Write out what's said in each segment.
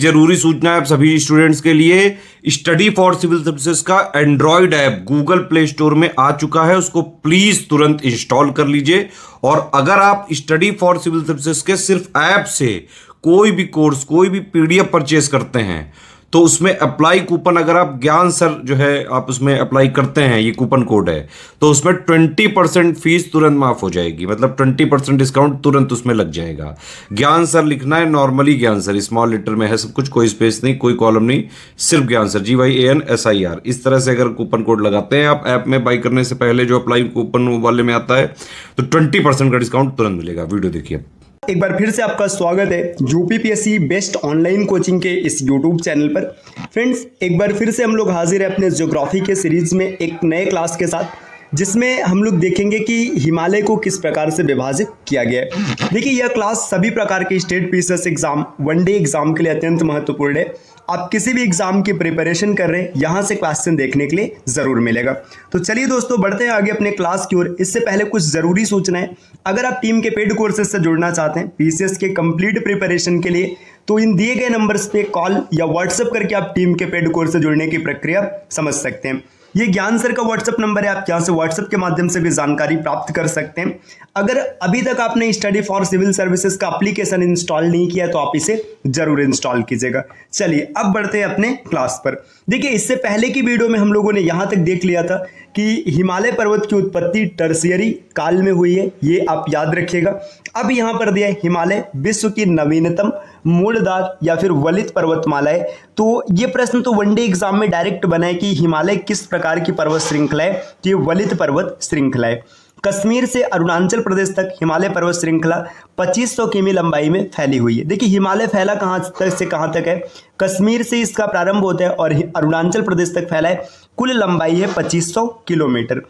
जरूरी सूचना है आप सभी स्टूडेंट्स के लिए, स्टडी फॉर सिविल सर्विसेज का Android app Google play store में आ चुका है, उसको प्लीज तुरंत इंस्टॉल कर लीजिए। और अगर आप स्टडी फॉर सिविल सर्विसेज के सिर्फ ऐप से कोई भी कोर्स, कोई भी पीडीएफ परचेज करते हैं तो उसमें अप्लाई कूपन, अगर आप ज्ञान सर जो है आप उसमें अप्लाई करते हैं, ये कूपन कोड है, तो उसमें 20% फीस तुरंत माफ हो जाएगी, मतलब 20% डिस्काउंट तुरंत उसमें लग जाएगा। ज्ञान सर लिखना है, नॉर्मली ज्ञान सर स्मॉल लेटर में है सब कुछ, कोई स्पेस नहीं, कोई कॉलम नहीं, सिर्फ ज्ञान सर GYANSIR। इस तरह से अगर कूपन कोड लगाते हैं आप ऐप में बाई करने से पहले, जो अप्लाई कूपन वाले में आता है, तो 20% का डिस्काउंट तुरंत मिलेगा। वीडियो देखिए। एक बार फिर से आपका स्वागत है यूपीपीएससी बेस्ट ऑनलाइन कोचिंग के इस यूट्यूब चैनल पर। फ्रेंड्स, एक बार फिर से हम लोग हाजिर हैं अपने ज्योग्राफी के सीरीज में एक नए क्लास के साथ, जिसमें हम लोग देखेंगे कि हिमालय को किस प्रकार से विभाजित किया गया है। देखिए, यह क्लास सभी प्रकार के state PCS exam, one day exam के लिए अत्यंत महत्वपूर्ण है। आप किसी भी एग्जाम की प्रिपरेशन कर रहे हैं, यहाँ से क्वेश्चन देखने के लिए जरूर मिलेगा। तो चलिए दोस्तों, बढ़ते हैं आगे अपने क्लास की ओर। इससे पहले कुछ जरूरी सूचनाएं। अगर आप टीम के पेड कोर्सेज से जुड़ना चाहते हैं पीसीएस के कंप्लीट प्रिपरेशन के लिए, तो इन दिए गए नंबर्स पे कॉल या व्हाट्सएप करके आप टीम के पेड कोर्स से जुड़ने की प्रक्रिया समझ सकते हैं। ये ज्ञान सर का व्हाट्सएप नंबर है, आप यहाँ से व्हाट्सएप के माध्यम से भी जानकारी प्राप्त कर सकते हैं। अगर अभी तक आपने स्टडी फॉर सिविल सर्विसेज का एप्लीकेशन इंस्टॉल नहीं किया तो आप इसे जरूर इंस्टॉल कीजिएगा। चलिए अब बढ़ते हैं अपने क्लास पर। देखिए, इससे पहले की वीडियो में हम लोगों ने यहाँ तक देख लिया था कि हिमालय पर्वत की उत्पत्ति टर्शियरी काल में हुई है, ये आप याद रखिएगा। अब यहाँ पर दिया है हिमालय विश्व की नवीनतम मूलधार या फिर वलित पर्वतमाला है। तो ये प्रश्न तो वनडे एग्जाम में डायरेक्ट बना है कि हिमालय किस प्रकार की पर्वत श्रृंखला है, तो ये वलित पर्वत श्रृंखला है। कश्मीर से अरुणाचल प्रदेश तक हिमालय पर्वत श्रृंखला 2500 किमी लंबाई में फैली हुई है। देखिए, हिमालय फैला कहाँ तक से कहाँ तक है, कश्मीर से इसका प्रारंभ होता है और अरुणाचल प्रदेश तक फैला है। कुल लंबाई है 2500 किलोमीटर।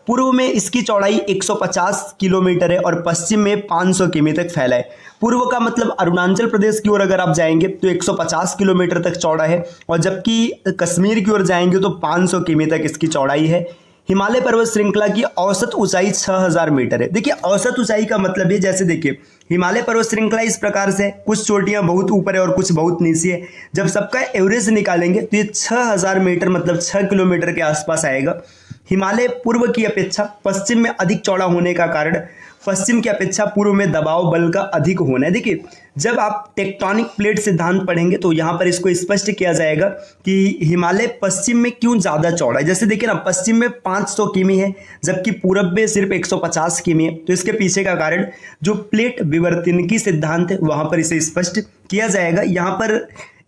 पूर्व में इसकी चौड़ाई 150 किलोमीटर है और पश्चिम में 500 किमी तक फैला है। पूर्व का मतलब अरुणाचल प्रदेश की ओर अगर आप जाएंगे तो 150 किलोमीटर तक चौड़ा है, और जबकि कश्मीर की ओर जाएंगे तो 500 किमी तक इसकी चौड़ाई है। हिमालय पर्वत श्रृंखला की औसत ऊंचाई 6000 मीटर है। देखिए, औसत ऊंचाई का मतलब है, जैसे देखिए हिमालय पर्वत श्रृंखला इस प्रकार से, कुछ चोटियां बहुत ऊपर है और कुछ बहुत नीचे है। जब सबका एवरेज निकालेंगे तो ये 6000 मीटर मतलब 6 किलोमीटर के आसपास आएगा। हिमालय पूर्व की अपेक्षा पश्चिम में अधिक चौड़ा होने का कारण पश्चिम की अपेक्षा पूर्व में दबाव बल का अधिक होना है। देखिए, जब आप टेक्टोनिक प्लेट सिद्धांत पढ़ेंगे तो यहाँ पर इसको स्पष्ट किया जाएगा कि हिमालय पश्चिम में क्यों ज़्यादा चौड़ा है। जैसे देखिए ना, पश्चिम में 500 किमी है जबकि पूरब में सिर्फ 150 किमी है। तो इसके पीछे का कारण जो प्लेट विवर्तनिकी सिद्धांत है, वहाँ पर इसे स्पष्ट किया जाएगा। यहाँ पर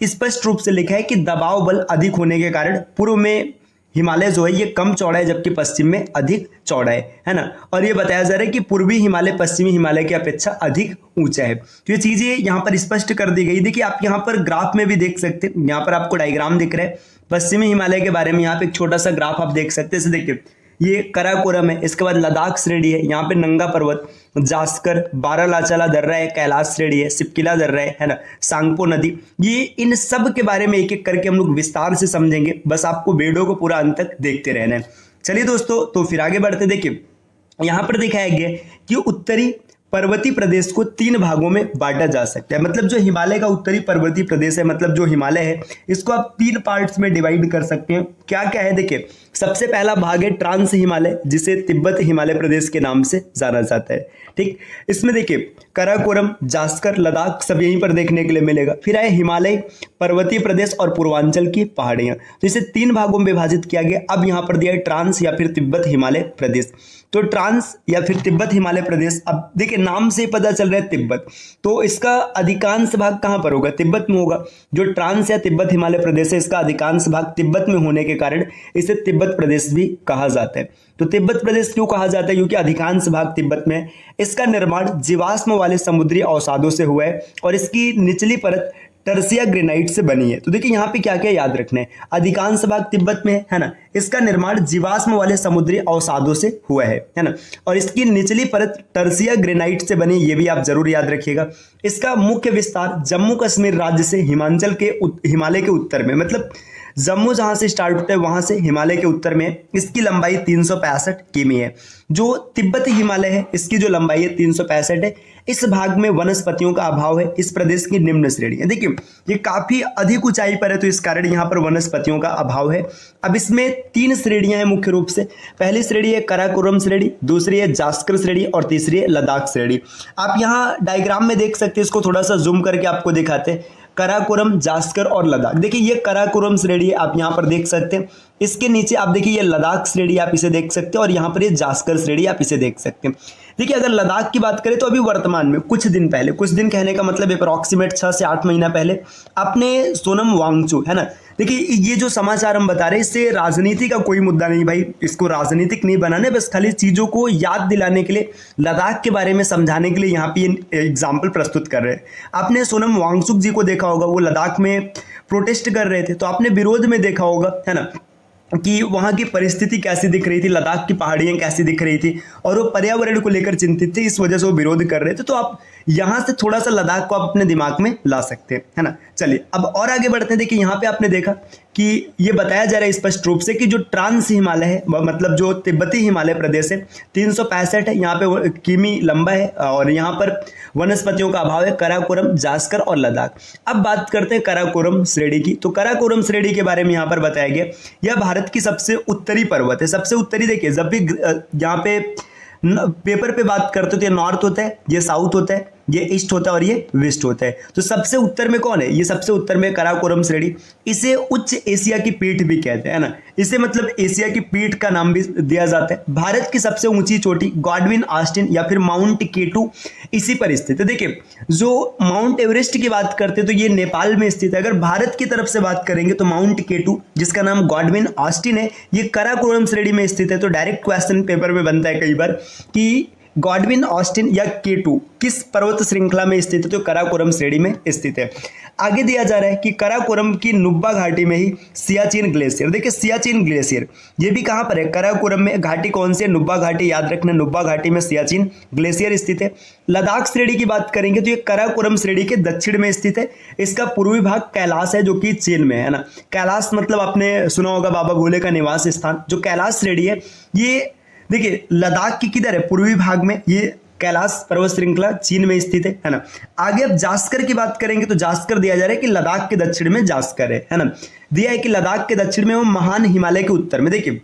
स्पष्ट रूप से लिखा है कि दबाव बल अधिक होने के कारण पूर्व में हिमालय जो है ये कम चौड़ा है जबकि पश्चिम में अधिक चौड़ा है ना। और ये बताया जा रहा है कि पूर्वी हिमालय पश्चिमी हिमालय की अपेक्षा अधिक ऊंचा है। तो ये चीजें यहाँ पर स्पष्ट कर दी गई। देखिए, आप यहाँ पर ग्राफ में भी देख सकते हैं, यहाँ पर आपको डायग्राम दिख रहा है पश्चिमी हिमालय के बारे में। यहाँ पे एक छोटा सा ग्राफ आप देख सकते हैं। इसे देखिए, ये कराकोरम है, इसके बाद लद्दाख श्रेणी है, यहाँ पे नंगा पर्वत, जास्कर, बारालाचाला दर्रा है, कैलाश श्रेणी है, सिपकिला दर्रा है ना, सांगपो नदी। ये इन सब के बारे में एक एक करके हम लोग विस्तार से समझेंगे, बस आपको वीडियो को पूरा अंत तक देखते रहना है। चलिए दोस्तों, तो फिर आगे बढ़ते। देखिए, यहाँ पर दिखाया गया कि उत्तरी पर्वतीय प्रदेश को 3 भागों में बांटा जा सकता है। मतलब जो हिमालय का उत्तरी पर्वतीय प्रदेश है, मतलब जो हिमालय है, इसको आप 3 पार्ट्स में डिवाइड कर सकते हैं। क्या क्या है देखिए, सबसे पहला भाग है ट्रांस हिमालय, जिसे तिब्बत हिमालय प्रदेश के नाम से जाना जाता है। ठीक, इसमें देखिए कराकोरम, जास्कर, लद्दाख सब यहीं पर देखने के लिए मिलेगा। फिर आए हिमालय पर्वतीय प्रदेश और पूर्वांचल की पहाड़ियां, तो इसे 3 भागों में विभाजित किया गया। अब यहाँ पर दिया है ट्रांस या फिर तिब्बत हिमालय प्रदेश। तो ट्रांस या फिर तिब्बत हिमालय प्रदेश, अब देखिए नाम से पता चल रहा है तिब्बत, तो इसका अधिकांश भाग कहाँ पर होगा, तिब्बत में होगा। जो ट्रांस या तिब्बत हिमालय प्रदेश है, इसका अधिकांश भाग तिब्बत में होने के कारण इसे तिब्बत प्रदेश भी कहा जाता है। तो तिब्बत प्रदेश क्यों कहा जाता है, क्योंकि अधिकांश भाग तिब्बत में है। इसका निर्माण जीवाश्म वाले समुद्री अवसादों से हुआ है और इसकी निचली परत टर्सिया ग्रेनाइट से बनी है। तो देखिए यहाँ पे क्या क्या याद रखना है, अधिकांश भाग तिब्बत में है ना, इसका निर्माण जीवाश्म वाले समुद्री अवसादों से हुआ है ना। और इसकी निचली परत टर्सिया ग्रेनाइट से बनी, ये भी आप जरूर याद रखिएगा। इसका मुख्य विस्तार जम्मू कश्मीर राज्य से हिमालय के उत्तर में, मतलब जम्मू जहां से स्टार्ट होता है वहां से हिमालय के उत्तर में। इसकी लंबाई 365 किमी है। जो तिब्बती हिमालय है इसकी जो लंबाई है 365 है। इस भाग में वनस्पतियों का अभाव है। इस प्रदेश की निम्न श्रेणी है। देखिए ये काफी अधिक ऊंचाई पर है तो इस कारण यहाँ पर वनस्पतियों का अभाव है। अब इसमें 3 श्रेणियां हैं मुख्य रूप से। पहली श्रेणी है कराकोरम श्रेणी, दूसरी है जास्कर श्रेणी और तीसरी है लद्दाख श्रेणी। आप यहाँ डायग्राम में देख सकते हैं, इसको थोड़ा सा जूम करके आपको दिखाते हैं। कराकोरम, जास्कर और लद्दाख। देखिए ये कराकोरम श्रेणी आप यहाँ पर देख सकते हैं। इसके नीचे आप देखिए ये लद्दाख श्रेणी आप इसे देख सकते हैं और यहाँ पर ये जास्कर श्रेणी आप इसे देख सकते हैं। देखिए अगर लद्दाख की बात करें तो अभी वर्तमान में कुछ दिन पहले, कुछ दिन कहने का मतलब अप्रॉक्सीमेट 6 से 8 महीना पहले अपने सोनम वांगचुक है ना, देखिए ये जो समाचार हम बता रहे हैं इससे राजनीति का कोई मुद्दा नहीं भाई, इसको राजनीतिक नहीं बनाने, बस खाली चीज़ों को याद दिलाने के लिए, लद्दाख के बारे में समझाने के लिए यहाँ पे एग्जाम्पल प्रस्तुत कर रहे हैं। आपने सोनम वांगचुक जी को देखा होगा, वो लद्दाख में प्रोटेस्ट कर रहे थे तो आपने विरोध में देखा होगा है ना कि वहाँ की परिस्थिति कैसी दिख रही थी, लद्दाख की पहाड़ियाँ कैसी दिख रही थी और वो पर्यावरण को लेकर चिंतित थे, इस वजह से वो विरोध कर रहे थे। तो आप यहाँ से थोड़ा सा लद्दाख को आप अपने दिमाग में ला सकते हैं है ना। चलिए अब और आगे बढ़ते हैं। देखिए यहाँ पे आपने देखा कि ये बताया जा रहा है स्पष्ट रूप से कि जो ट्रांस हिमालय है, मतलब जो तिब्बती हिमालय प्रदेश है 365 है यहाँ पे किमी लंबा है और यहाँ पर वनस्पतियों का अभाव है। कराकोरम, जास्कर और लद्दाख। अब बात करते हैं कराकोरम श्रेणी की। तो कराकोरम श्रेणी के बारे में यहाँ पर बताया गया, यह भारत की सबसे उत्तरी पर्वत है। सबसे उत्तरी, देखिए जब भी यहाँ पे पेपर पे बात करते तो ये नॉर्थ होता है, ये साउथ होता है, ये ईस्ट होता है और ये वेस्ट होता है। तो सबसे उत्तर में कौन है? ये सबसे उत्तर में कराकोरम श्रेणी। इसे उच्च एशिया की पीठ भी कहते हैं ना, इसे मतलब एशिया की पीठ का नाम भी दिया जाता है। भारत की सबसे ऊंची चोटी गॉडविन ऑस्टिन या फिर माउंट केटू इसी पर स्थित है। देखिए जो माउंट एवरेस्ट की बात करते हैं तो ये नेपाल में स्थित है। अगर भारत की तरफ से बात करेंगे तो माउंट केटू जिसका नाम गॉडविन ऑस्टिन है ये कराकोरम श्रेणी में स्थित है। तो डायरेक्ट क्वेश्चन पेपर में बनता है कई बार कि गॉडविन ऑस्टिन या केटू किस पर्वत श्रृंखला में स्थित है? तो कराकोरम श्रेणी में स्थित है। आगे दिया जा रहा है कि कराकोरम की नुब्बा घाटी में ही सियाचिन ग्लेशियर। देखिए सियाचिन ग्लेशियर ये भी कहाँ पर है? कराकोरम में। घाटी कौन सी है? नुब्बा घाटी, याद रखना नुब्बा घाटी में सियाचिन ग्लेशियर स्थित है। लद्दाख श्रेणी की बात करेंगे तो ये कराकोरम श्रेणी के दक्षिण में स्थित है। इसका पूर्वी भाग कैलाश है जो कि चीन में है ना। कैलाश मतलब आपने सुना होगा बाबा भोले का निवास स्थान। जो कैलाश श्रेणी है ये देखिए लद्दाख की किधर है? पूर्वी भाग में। ये कैलाश पर्वत श्रृंखला चीन में स्थित है ना। आगे अब जास्कर की बात करेंगे तो जास्कर दिया जा रहा है कि लद्दाख के दक्षिण में जास्कर है ना। दिया है कि लद्दाख के दक्षिण में वो महान हिमालय के उत्तर में। देखिए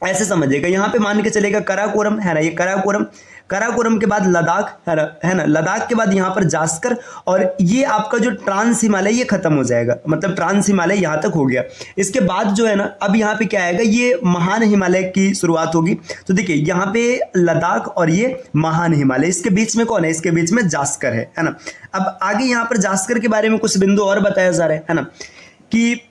ऐसे समझिएगा, यहाँ पे मान के चलेगा कराकोरम है ना, ये कराकोरम, कराकोरम के बाद लद्दाख है ना, लद्दाख के बाद यहाँ पर जास्कर और ये आपका जो ट्रांस हिमालय ये खत्म हो जाएगा, मतलब ट्रांस हिमालय यहाँ तक हो गया। इसके बाद जो है ना अब यहाँ पे क्या आएगा? ये महान हिमालय की शुरुआत होगी। तो देखिए यहाँ पे लद्दाख और ये महान हिमालय, इसके बीच में कौन है? इसके बीच में जास्कर है ना। अब आगे यहाँ पर जास्कर के बारे में कुछ बिंदु और बताया जा रहा है ना कि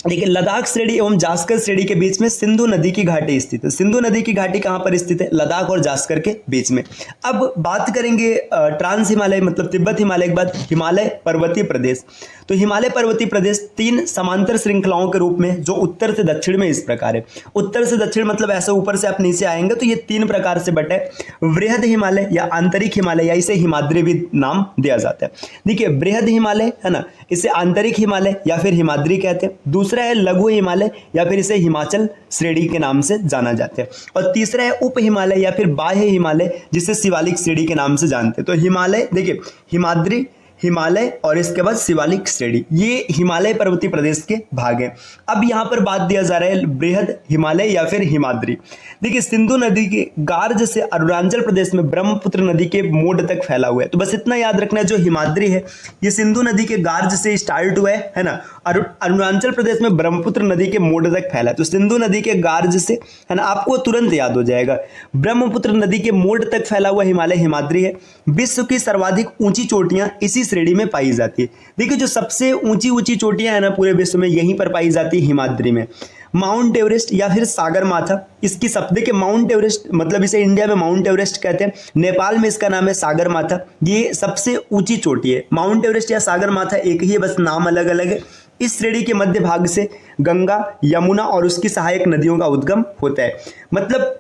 देखिए लद्दाख श्रेणी एवं जास्कर श्रेणी के बीच में सिंधु नदी की घाटी स्थित है। सिंधु नदी की घाटी कहाँ पर स्थित है? लद्दाख और जास्कर के बीच में। अब बात करेंगे ट्रांस हिमालय मतलब तिब्बत हिमालय के बाद हिमालय पर्वतीय प्रदेश। तो हिमालय पर्वतीय प्रदेश 3 समांतर श्रृंखलाओं के रूप में जो उत्तर से दक्षिण में इस प्रकार है। उत्तर से दक्षिण मतलब ऐसे ऊपर से आप नीचे आएंगे तो ये 3 प्रकार से बटे। वृहद हिमालय या आंतरिक हिमालय या इसे हिमाद्री भी नाम दिया जाता है। देखिए वृहद हिमालय है ना, इसे आंतरिक हिमालय या फिर हिमाद्री कहते हैं। दूसरा है लघु हिमालय या फिर इसे हिमाचल श्रेणी के नाम से जाना जाता है। और तीसरा है उप हिमालय या फिर बाह्य हिमालय जिसे शिवालिक श्रेणी के नाम से जानते हैं। तो हिमालय देखिए हिमाद्री, हिमालय और इसके बाद शिवालिक श्रेणी, ये हिमालय पर्वतीय प्रदेश के भाग हैं। अब यहाँ पर बात दिया जा रहा है बृहद हिमालय या फिर हिमाद्री। देखिए सिंधु नदी के गार्ज से अरुणाचल प्रदेश में ब्रह्मपुत्र नदी के मोड तक फैला हुआ है। तो बस इतना याद रखना है, जो हिमाद्री है ये सिंधु नदी के गार्ज से स्टार्ट हुआ है ना, अरुणाचल प्रदेश में ब्रह्मपुत्र नदी के मोड तक फैला है। तो सिंधु नदी के गार्ज से है ना, आपको तुरंत याद हो जाएगा। ब्रह्मपुत्र नदी के मोड तक फैला हुआ हिमालय हिमाद्री है। विश्व की सर्वाधिक ऊंची चोटियां इसी श्रेणी में पाई जाती है। देखिए जो सबसे ऊंची चोटियां है ना पूरे विश्व में, यहीं पर पाई जाती है हिमाद्री में। माउंट एवरेस्ट या फिर सागर माथा, इसकी शब्द के माउंट एवरेस्ट मतलब इसे इंडिया में माउंट एवरेस्ट कहते हैं, नेपाल में इसका नाम है सागर माथा। ये सबसे ऊंची चोटी है। माउंट एवरेस्ट या सागर माथा एक ही है, बस नाम अलग अलग है। इस श्रेणी के मध्य भाग से गंगा, यमुना और उसकी सहायक नदियों का उद्गम होता है। मतलब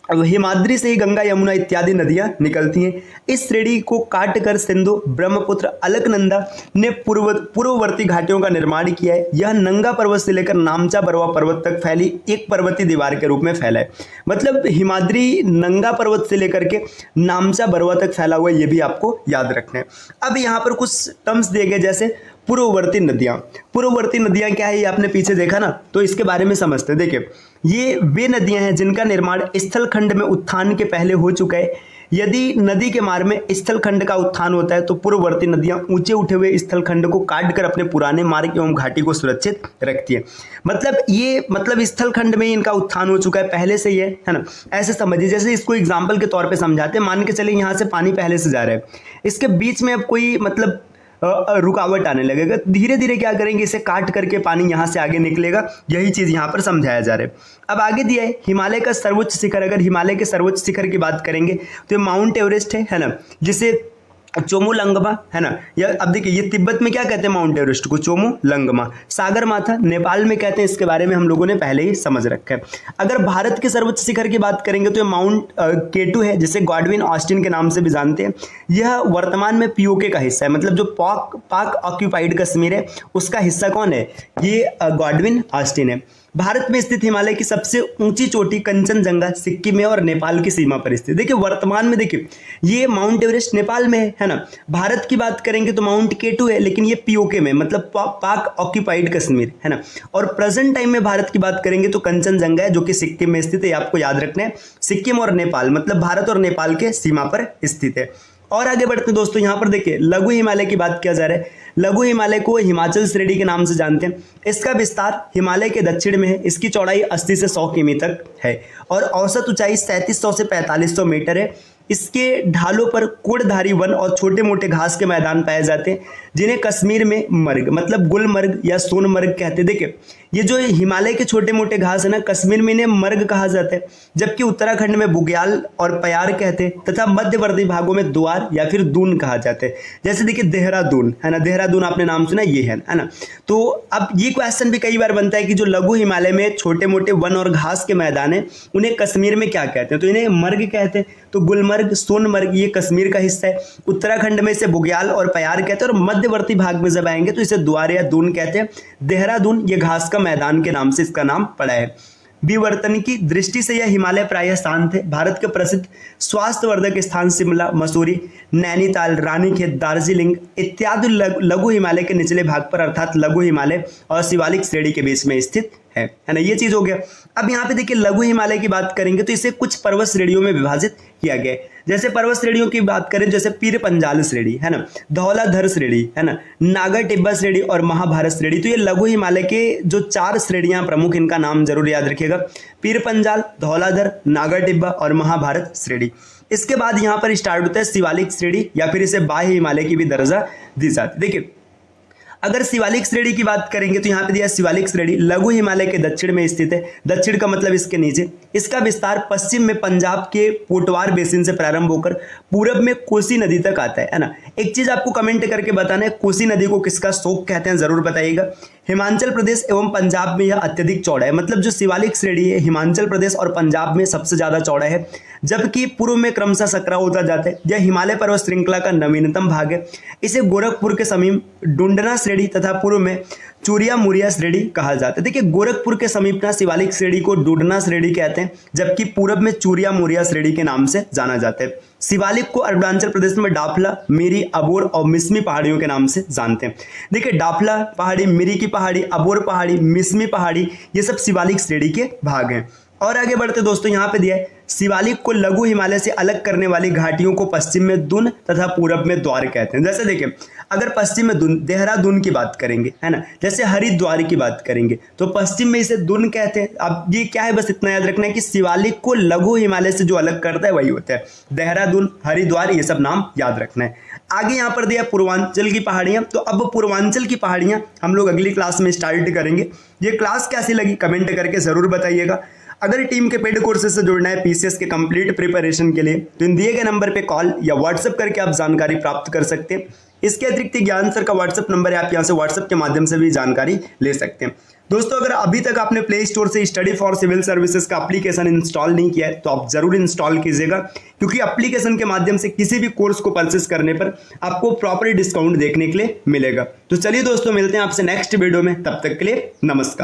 हिमाद्री से ही गंगा, यमुना इत्यादि नदियां निकलती हैं। इस श्रेणी को काट कर सिंधु, ब्रह्मपुत्र, अलकनंदा ने पूर्ववर्ती घाटियों का निर्माण किया है। यह नंगा पर्वत से लेकर नामचा बरवा पर्वत तक फैली एक पर्वतीय दीवार के रूप में फैला है। मतलब हिमाद्री नंगा पर्वत से लेकर के नामचा बरवा तक फैला हुआ है, ये भी आपको याद रखना है। अब यहाँ पर कुछ टर्म्स दिए गए, जैसे पूर्ववर्ती नदियाँ। पूर्ववर्ती नदियाँ क्या है, ये आपने पीछे देखा ना, तो इसके बारे में समझते हैं। देखिए, ये वे नदियाँ हैं जिनका निर्माण स्थल खंड में उत्थान के पहले हो चुका है। यदि नदी के मार्ग में स्थल खंड का उत्थान होता है तो पूर्ववर्ती नदियाँ ऊंचे उठे हुए स्थल खंड को काट कर अपने पुराने मार्ग एवं घाटी को सुरक्षित रखती है। मतलब स्थल खंड में इनका उत्थान हो चुका है, पहले से ही है ना। ऐसे समझिए, जैसे इसको एग्जाम्पल के तौर पर समझाते हैं। मान के चले यहाँ से पानी पहले से जा रहा है, इसके बीच में अब कोई मतलब रुकावट आने लगेगा, धीरे धीरे क्या करेंगे, इसे काट करके पानी यहाँ से आगे निकलेगा। यही चीज़ यहाँ पर समझाया जा रहा है। अब आगे दिया है हिमालय का सर्वोच्च शिखर। अगर हिमालय के सर्वोच्च शिखर की बात करेंगे तो ये माउंट एवरेस्ट है ना, जिसे चोमोलंगमा है ना। या अब देखिए, ये तिब्बत में क्या कहते हैं माउंट एवरेस्ट को, चोमोलंगमा। सागरमाथा नेपाल में कहते हैं, इसके बारे में हम लोगों ने पहले ही समझ रखा है। अगर भारत के सर्वोच्च शिखर की बात करेंगे तो ये माउंट केटू है, जिसे गॉडविन ऑस्टिन के नाम से भी जानते हैं। यह वर्तमान में पीओके का हिस्सा है। मतलब जो पाक ऑक्यूपाइड कश्मीर है उसका हिस्सा कौन है, ये गॉडविन ऑस्टिन है। भारत में स्थित हिमालय की सबसे ऊंची चोटी कंचनजंगा सिक्किम में और नेपाल की सीमा पर स्थित। देखिए, वर्तमान में देखिए ये माउंट एवरेस्ट नेपाल में है ना। भारत की बात करेंगे तो माउंट केटू है, लेकिन ये पीओके में, मतलब पाक ऑक्यूपाइड कश्मीर है ना। और प्रेजेंट टाइम में भारत की बात करेंगे तो कंचनजंगा है, जो कि सिक्किम में स्थित है। आपको याद रखना है, सिक्किम और नेपाल, मतलब भारत और नेपाल के सीमा पर स्थित है। और आगे बढ़ते हैं दोस्तों, यहाँ पर देखिए लघु हिमालय की बात किया जा रहा है। लघु हिमालय को हिमाचल श्रेणी के नाम से जानते हैं। इसका विस्तार हिमालय के दक्षिण में है। इसकी चौड़ाई 80 से 100 किमी तक है और औसत ऊंचाई 3700 से 4500 मीटर है। इसके ढालों पर कोड़धारी वन और छोटे मोटे घास के मैदान पाए जाते हैं, जिन्हें कश्मीर में मर्ग, मतलब गुलमर्ग या सोनमर्ग कहते हैं। देखिए, ये जो हिमालय के छोटे मोटे घास है ना, कश्मीर में इन्हें मर्ग कहा जाता है, जबकि उत्तराखंड में बुग्याल और प्यार कहते हैं, तथा मध्यवर्ती भागों में द्वार या फिर दून कहा जाता है। जैसे देखिए देहरादून है ना, देहरादून आपने नाम सुना, ये है ना। तो अब ये क्वेश्चन भी कई बार बनता है कि जो लघु हिमालय में छोटे मोटे वन और घास के मैदान है, उन्हें कश्मीर में क्या कहते हैं, तो इन्हें मर्ग कहते हैं। तो गुलमर्ग, सोनमर्ग ये कश्मीर का हिस्सा है। उत्तराखंड में इसे बुग्याल और प्यार कहते हैं, और मध्यवर्ती भाग में जब आएंगे तो इसे द्वार या दून कहते हैं। देहरादून ये घास का मैदान के नाम से इसका नाम पड़ा है। विवर्तन की दृष्टि से यह हिमालय प्रायः शांत है। भारत के प्रसिद्ध स्वास्थ्यवर्धक स्थान शिमला, मसूरी, नैनीताल, रानीखेत, दार्जिलिंग इत्यादि लघु हिमालय के निचले भाग पर अर्थात लघु हिमालय और शिवालिक श्रेणी के बीच में स्थित है ना। ये चीज हो गया। अब यहाँ पे देखिए लघु हिमालय की बात करेंगे तो इसे कुछ पर्वत श्रेणियों में विभाजित किया गया है। जैसे पर्वत श्रेणियों की बात करें, जैसे पीर पंजाल श्रेणी है ना, धौलाधर श्रेणी है ना, नागर टिब्बा श्रेणी और महाभारत श्रेणी। तो ये लघु हिमालय के जो 4 श्रेणियां प्रमुख, इनका नाम जरूर याद रखिएगा, पीर पंजाल, धौलाधर, नागर टिब्बा और महाभारत श्रेणी। इसके बाद यहाँ पर स्टार्ट होता है शिवालिक श्रेणी, या फिर इसे बाह्य हिमालय की भी दर्जा दी जाती है। देखिए, अगर शिवालिक श्रेणी की बात करेंगे तो यहाँ पे दिया शिवालिक श्रेणी लघु हिमालय के दक्षिण में स्थित है। दक्षिण का मतलब इसके नीचे। इसका विस्तार पश्चिम में पंजाब के पोटवार बेसिन से प्रारंभ होकर पूरब में कोसी नदी तक आता है ना। एक चीज आपको कमेंट करके बताना है, कोसी नदी को किसका शोक कहते हैं, जरूर बताइएगा। हिमाचल प्रदेश एवं पंजाब में यह अत्यधिक चौड़ा है। मतलब जो शिवालिक श्रेणी है हिमाचल प्रदेश और पंजाब में सबसे ज्यादा चौड़ा है, जबकि पूर्व में क्रमशः सकरा होता जाता है। यह हिमालय पर्वत श्रृंखला का नवीनतम भाग है। इसे गोरखपुर के समीप डुंडना श्रेणी तथा पूर्व में चूरिया मुरिया श्रेणी कहा जाता है। देखिए, गोरखपुर के समीप ना शिवालिक श्रेणी को डुंडना श्रेणी कहते हैं, जबकि पूरब में चूरिया मुरिया श्रेणी के नाम से जाना जाता है। शिवालिक को अरुणाचल प्रदेश में डाफला, मिरी, अबोर और मिसमी पहाड़ियों के नाम से जानते हैं। देखिए, डाफला पहाड़ी, मिरी की पहाड़ी, अबोर पहाड़ी, मिसमी पहाड़ी, ये सब शिवालिक श्रेणी के भाग हैं। और आगे बढ़ते दोस्तों, यहाँ पे दिया है शिवालिक को लघु हिमालय से अलग करने वाली घाटियों को पश्चिम में दून तथा पूरब में द्वार कहते हैं। जैसे देखिए, अगर पश्चिम में दून, देहरादून की बात करेंगे है ना, जैसे हरिद्वार की बात करेंगे तो पश्चिम में इसे दून कहते हैं। अब ये क्या है, बस इतना याद रखना है कि शिवालिक को लघु हिमालय से जो अलग करता है वही होता है। देहरादून, हरिद्वार, ये सब नाम याद रखना है। आगे यहाँ पर दिया पूर्वांचल की पहाड़ियाँ। तो अब पूर्वांचल की पहाड़ियाँ हम लोग अगली क्लास में स्टार्ट करेंगे। ये क्लास कैसी लगी कमेंट करके जरूर बताइएगा। अगर टीम के पेड कोर्सेज से जुड़ना है पीसीएस के कंप्लीट प्रिपरेशन के लिए तो इन दिए गए नंबर पे कॉल या व्हाट्सएप करके आप जानकारी प्राप्त कर सकते हैं। इसके अतिरिक्त ज्ञान सर का व्हाट्सएप नंबर है, आप यहाँ से व्हाट्सएप के माध्यम से भी जानकारी ले सकते हैं। दोस्तों अगर अभी तक आपने प्ले स्टोर से स्टडी फॉर सिविल सर्विसेज का एप्लीकेशन इंस्टॉल नहीं किया है तो आप जरूर इंस्टॉल कीजिएगा, क्योंकि एप्लीकेशन के माध्यम से किसी भी कोर्स को परचेस करने पर आपको प्रॉपर डिस्काउंट देखने के लिए मिलेगा। तो चलिए दोस्तों मिलते हैं आपसे नेक्स्ट वीडियो में, तब तक के लिए नमस्कार।